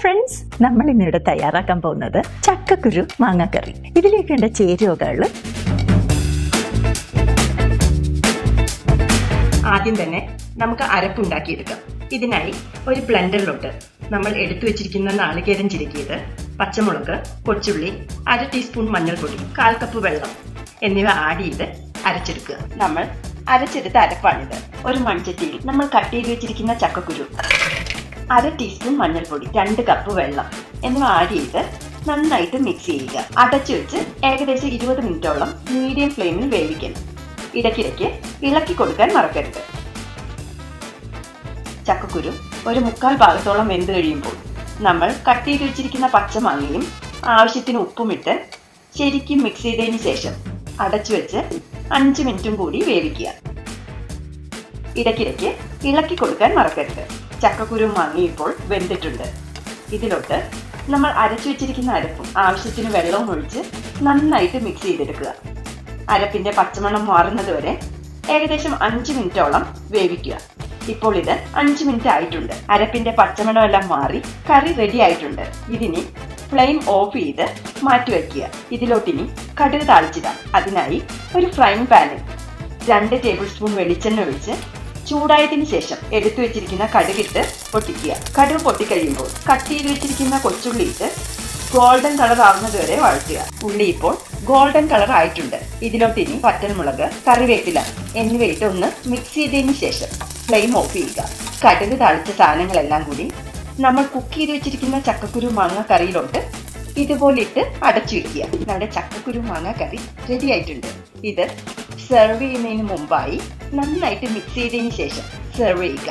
Friends, നമ്മൾ ഇന്നിവിടെ തയ്യാറാക്കാൻ പോകുന്നത് ചക്കക്കുരു മാങ്ങക്കറി. ഇതിലേക്ക് വേണ്ട ചേരുവകൾ: ആദ്യം തന്നെ നമുക്ക് അരപ്പുണ്ടാക്കിയെടുക്കാം. ഇതിനായി ഒരു ബ്ലെൻഡറിലോട്ട് നമ്മൾ എടുത്തു വെച്ചിരിക്കുന്ന നാളികേരം ചിരകിയത്, പച്ചമുളക്, കൊച്ചുള്ളി, 1/2 ടീസ്പൂൺ മഞ്ഞൾപ്പൊടി, 1/4 കപ്പ് വെള്ളം എന്നിവ ആഡ് ചെയ്ത് അരച്ചെടുക്കുക. നമ്മൾ അരച്ചെടുത്ത അരപ്പാണിത്. ഒരു മൺചട്ടിയിൽ നമ്മൾ കട്ട് ചെയ്ത് വെച്ചിരിക്കുന്ന ചക്കക്കുരു, 1/2 ടീസ്പൂൺ മഞ്ഞൾപ്പൊടി, 2 കപ്പ് വെള്ളം എന്നിവ ആഡ് ചെയ്ത് നന്നായിട്ട് മിക്സ് ചെയ്യുക. അടച്ചു വെച്ച് ഏകദേശം 20 മിനിറ്റോളം മീഡിയം ഫ്ലെയിമിൽ വേവിക്കണം. ഇടയ്ക്കിടയ്ക്ക് ഇളക്കി കൊടുക്കാൻ മറക്കരുത്. ചക്കക്കുരു ഒരു 1/4 ഭാഗത്തോളം വെന്ത് കഴിയുമ്പോൾ നമ്മൾ കട്ട് ചെയ്ത് വെച്ചിരിക്കുന്ന പച്ചമാങ്ങയും ആവശ്യത്തിന് ഉപ്പുമിട്ട് ശരിക്കും മിക്സ് ചെയ്തതിന് ശേഷം അടച്ചു വെച്ച് 5 മിനിറ്റും കൂടി വേവിക്കുക. ഇടയ്ക്കിടയ്ക്ക് ഇളക്കി കൊടുക്കാൻ മറക്കരുത്. ചക്കക്കുരു മാങ്ങ ഇപ്പോൾ വെന്തിട്ടുണ്ട്. ഇതിലോട്ട് നമ്മൾ അരച്ചു വെച്ചിരിക്കുന്ന അരപ്പും ആവശ്യത്തിന് വെള്ളവും ഒഴിച്ച് നന്നായിട്ട് മിക്സ് ചെയ്തെടുക്കുക. അരപ്പിന്റെ പച്ചമണം മാറുന്നത് വരെ ഏകദേശം 5 മിനിറ്റോളം വേവിക്കുക. ഇപ്പോൾ ഇത് 5 മിനിറ്റ് ആയിട്ടുണ്ട്. അരപ്പിന്റെ പച്ചമണം എല്ലാം മാറി കറി റെഡി ആയിട്ടുണ്ട്. ഇതിനി ഫ്ലെയിം ഓഫ് ചെയ്ത് മാറ്റി വയ്ക്കുക. ഇതിലോട്ടിനി കടുക് താളിച്ചിടാം. അതിനായി ഒരു ഫ്രൈങ് പാനിൽ 2 ടേബിൾ സ്പൂൺ വെളിച്ചെണ്ണ ഒഴിച്ച് ചൂടായതിനു ശേഷം എടുത്തു വെച്ചിരിക്കുന്ന കടുകിട്ട് പൊട്ടിക്കുക. കടുക് പൊട്ടിക്കഴിയുമ്പോൾ കട്ട് ചെയ്ത് വെച്ചിരിക്കുന്ന കൊച്ചുള്ളി ഇട്ട് ഗോൾഡൻ കളർ ആവുന്നത് വരെ വഴറ്റുക. ഉള്ളി ഇപ്പോൾ ഗോൾഡൻ കളർ ആയിട്ടുണ്ട്. ഇതിലോട്ട് ഇനി വറ്റൽമുളക്, കറിവേപ്പില എന്നിവയിട്ട് ഒന്ന് മിക്സ് ചെയ്തതിന് ശേഷം ഫ്ലെയിം ഓഫ് ചെയ്യുക. കടുക് താളിച്ച സാധനങ്ങളെല്ലാം കൂടി നമ്മൾ കുക്ക് ചെയ്ത് വെച്ചിരിക്കുന്ന ചക്കക്കുരു മാങ്ങ കറിയിലോട്ട് ഇതുപോലെ ഇട്ട് അടച്ചു വയ്ക്കുക. നമ്മുടെ ചക്കക്കുരു മാങ്ങ കറി റെഡി ആയിട്ടുണ്ട്. ഇത് സെർവ് ചെയ്യുന്നതിന് മുമ്പായി നന്നായിട്ട് മിക്സ് ചെയ്തതിന് ശേഷം സെർവ് ചെയ്യുക.